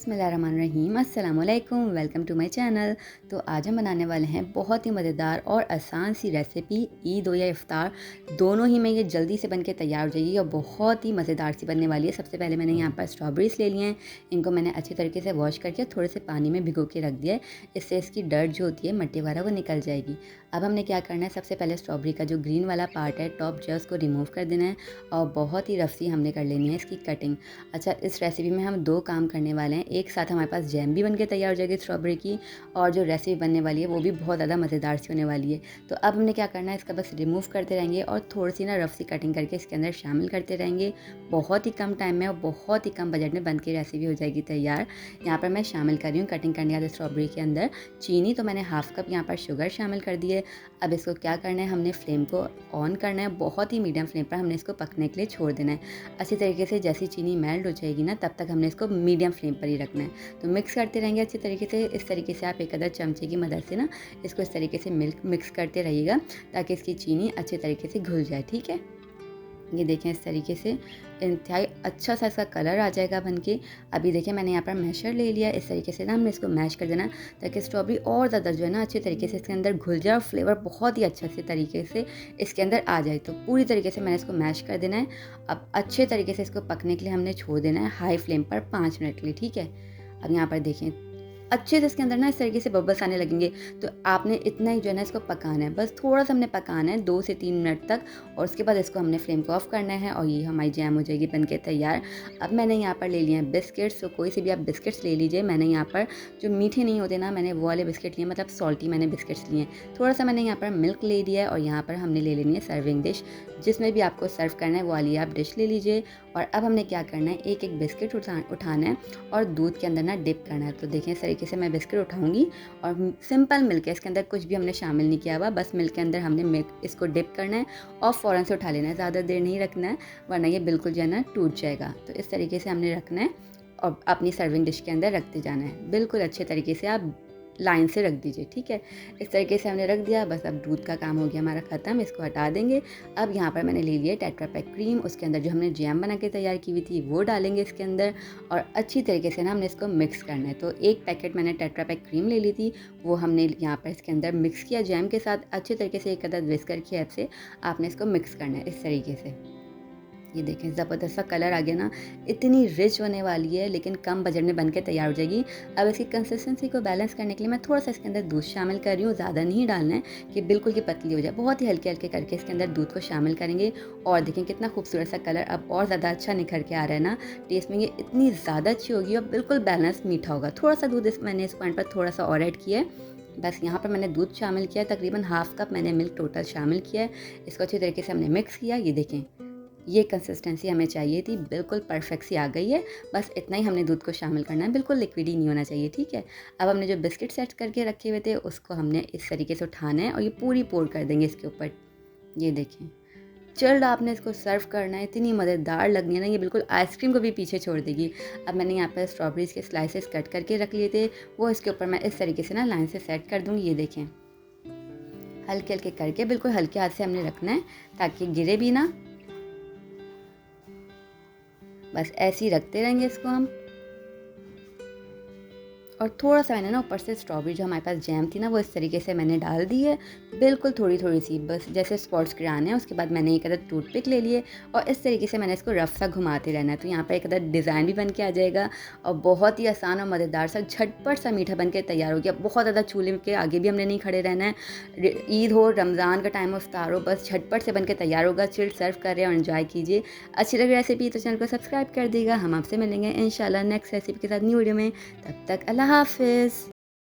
बिस्मिल्लाहिर्रहमानिर्रहीम अस्सलामुअलैकुम welcome to my channel. तो आज हम बनाने वाले हैं बहुत ही मज़ेदार और आसान सी रेसिपी। ईद हो या इफ्तार दोनों ही में ये जल्दी से बनके तैयार हो जाएगी और बहुत ही मज़ेदार सी बनने वाली है। सबसे पहले मैंने यहाँ पर स्ट्रॉबेरीज़ ले लिए हैं। इनको मैंने अच्छी तरीके से वॉश करके थोड़े से पानी में भिगो के रख दिया है। इससे इसकी डर्ट जो होती है मिट्टी वगैरह वो निकल जाएगी। अब हमने क्या करना है, सबसे पहले स्ट्रॉबेरी का जो ग्रीन वाला पार्ट है टॉप जो है उसको रिमूव कर देना है और बहुत ही रफ सी हमने कर लेनी है इसकी कटिंग। अच्छा, इस रेसिपी में हम दो काम करने वाले हैं। एक साथ हमारे पास जैम भी बनके तैयार हो जाएगी स्ट्रॉबेरी की, और जो रेसिपी बनने वाली है वो भी बहुत ज़्यादा मज़ेदार सी होने वाली है। तो अब हमने क्या करना है, इसका बस रिमूव करते रहेंगे और थोड़ी सी ना रफ सी कटिंग करके इसके अंदर शामिल करते रहेंगे। बहुत ही कम टाइम में और बहुत ही कम बजट में बन के रेसिपी हो जाएगी तैयार। यहाँ पर मैं शामिल कर रही हूँ कटिंग करने वाले स्ट्रॉबेरी के अंदर चीनी। तो मैंने हाफ़ कप यहाँ पर शुगर शामिल कर दी है। अब इसको क्या करना है, हमने फ्लेम को ऑन करना है, बहुत ही मीडियम फ्लेम पर हमने इसको पकने के लिए छोड़ देना है। अच्छी तरीके से जैसी चीनी मेल्ट हो जाएगी ना, तब तक हमने इसको मीडियम फ्लेम पर ही रखना है। तो मिक्स करते रहेंगे अच्छी तरीके से। इस तरीके से आप एक अदर चमचे की मदद से ना इसको इस तरीके से मिक्स करते रहिएगा ताकि इसकी चीनी अच्छे तरीके से घुल जाए। ठीक है, ये देखें इस तरीके से इंतहाई अच्छा सा इसका कलर आ जाएगा बन के। अभी देखें मैंने यहाँ पर मैशर ले लिया। इस तरीके से ना हमने इसको मैश कर देना ताकि स्ट्रॉबेरी और ज़्यादा जो है ना अच्छे तरीके से इसके अंदर घुल जाए और फ्लेवर बहुत ही अच्छे से तरीके से इसके अंदर आ जाए। तो पूरी तरीके से मैंने इसको मैश कर देना है। अब अच्छे तरीके से इसको पकने के लिए हमने छोड़ देना है हाई फ्लेम पर 5 मिनट के लिए। ठीक है, अब यहाँ पर देखें अच्छे से इसके अंदर ना इस तरीके से बबल्स आने लगेंगे। तो आपने इतना ही जो है ना इसको पकाना है, बस थोड़ा सा हमने पकाना है 2 से 3 मिनट तक, और उसके बाद इसको हमने फ्लेम को ऑफ करना है और ये हमारी जैम हो जाएगी बनके तैयार। अब मैंने यहाँ पर ले लिए हैं बिस्किट्स। तो कोई से भी आप बिस्किट्स ले लीजिए। मैंने यहाँ पर जो मीठे नहीं होते ना, मैंने वो वाले बिस्किट लिए, मतलब सॉल्टी मैंने बिस्किट्स लिए हैं। थोड़ा सा मैंने यहाँ पर मिल्क ले लिया है और यहाँ पर हमने ले लेनी है सर्विंग डिश। जिसमें भी आपको सर्व करना है वो वाली आप डिश ले लीजिए। और अब हमने क्या करना है, एक एक बिस्किट उठाना है और दूध के अंदर ना डिप करना है। तो देखें इस तरीके से मैं बिस्किट उठाऊंगी और सिंपल मिल्क है, इसके अंदर कुछ भी हमने शामिल नहीं किया हुआ, बस मिल्क के अंदर हमने इसको डिप करना है और फ़ौरन से उठा लेना है। ज़्यादा देर नहीं रखना है वरना ये बिल्कुल जो है ना टूट जाएगा। तो इस तरीके से हमने रखना है और अपनी सर्विंग डिश के अंदर रखते जाना है। बिल्कुल अच्छे तरीके से आप लाइन से रख दीजिए। ठीक है, इस तरीके से हमने रख दिया। बस अब दूध का काम हो गया हमारा ख़त्म, इसको हटा देंगे। अब यहाँ पर मैंने ले लिया टेट्रा पैक क्रीम। उसके अंदर जो हमने जैम बना के तैयार की हुई थी वो डालेंगे इसके अंदर और अच्छी तरीके से ना हमने इसको मिक्स करना है। तो एक पैकेट मैंने टेट्रा पैक क्रीम ले ली थी, वो हमने यहाँ पर इसके अंदर मिक्स किया जैम के साथ। अच्छे तरीके से एक अदद विस्कर की हेल्प से आपने इसको मिक्स करना है इस तरीके से। ये देखें ज़बरदस्त सा कलर आ गया ना, इतनी रिच होने वाली है लेकिन कम बजट में बनके तैयार हो जाएगी। अब इसकी कंसिस्टेंसी को बैलेंस करने के लिए मैं थोड़ा सा इसके अंदर दूध शामिल कर रही हूँ। ज़्यादा नहीं डालना है कि बिल्कुल की पतली हो जाए, बहुत ही हल्के हल्के करके इसके अंदर दूध को शामिल करेंगे। और देखें कितना खूबसूरत सा कलर अब और ज़्यादा अच्छा निखर के आ रहा है ना। टेस्ट में ये इतनी ज़्यादा अच्छी होगी और बिल्कुल बैलेंस मीठा होगा। थोड़ा सा दूध मैंने इस पॉइंट पर थोड़ा सा और ऐड किया है। बस यहाँ पर मैंने दूध शामिल किया, तकरीबन हाफ़ कप मैंने मिल्क टोटल शामिल किया है। इसको अच्छी तरीके से हमने मिक्स किया। ये देखें ये कंसिस्टेंसी हमें चाहिए थी, बिल्कुल परफेक्ट सी आ गई है। बस इतना ही हमने दूध को शामिल करना है, बिल्कुल लिक्विड ही नहीं होना चाहिए। ठीक है, अब हमने जो बिस्किट सेट करके रखे हुए थे उसको हमने इस तरीके से उठाना है और ये पूरी पोर कर देंगे इसके ऊपर। ये देखें चिल्ड आपने इसको सर्व करना है, इतनी मज़ेदार लगनी है ना, ये बिल्कुल आइसक्रीम को भी पीछे छोड़ देगी। अब मैंने यहाँ पर स्ट्रॉबेरीज़ के स्लाइसेस कट करके रख लिए थे, वो इसके ऊपर मैं इस तरीके से ना लाइन से सेट कर दूँगी। ये देखें हल्के हल्के करके, बिल्कुल हल्के हाथ से हमने रखना है ताकि गिरे भी ना। बस ऐसे ही रखते रहेंगे इसको हम। और थोड़ा सा मैंने ना ऊपर से स्ट्रॉबेरी जो हमारे पास जैम थी ना वो इस तरीके से मैंने डाल दी है, बिल्कुल थोड़ी थोड़ी सी, बस जैसे स्पॉट्स गिराने हैं। उसके बाद मैंने एक अदर टूथपिक ले लिए और इस तरीके से मैंने इसको रफ सा घुमाते रहना है। तो यहाँ पर एक अदर डिज़ाइन भी बन के आ जाएगा और बहुत ही आसान और मज़ेदार सा झटपट सा मीठा बन के तैयार हो गया। बहुत ज़्यादा चूल्हे के आगे भी हमने नहीं खड़े रहना है। ईद हो, रमज़ान का टाइम हो, इफ्तार हो, बस झटपट से बन के तैयार होगा। चिल्ड सर्व करें और एंजॉय कीजिए। अच्छी लगी रेसिपी तो चैनल को सब्सक्राइब कर देगा। हम आपसे मिलेंगे इंशाल्लाह नेक्स्ट रेसिपी के साथ न्यू वीडियो में। तब तक अल्लाह हाफ़िज़।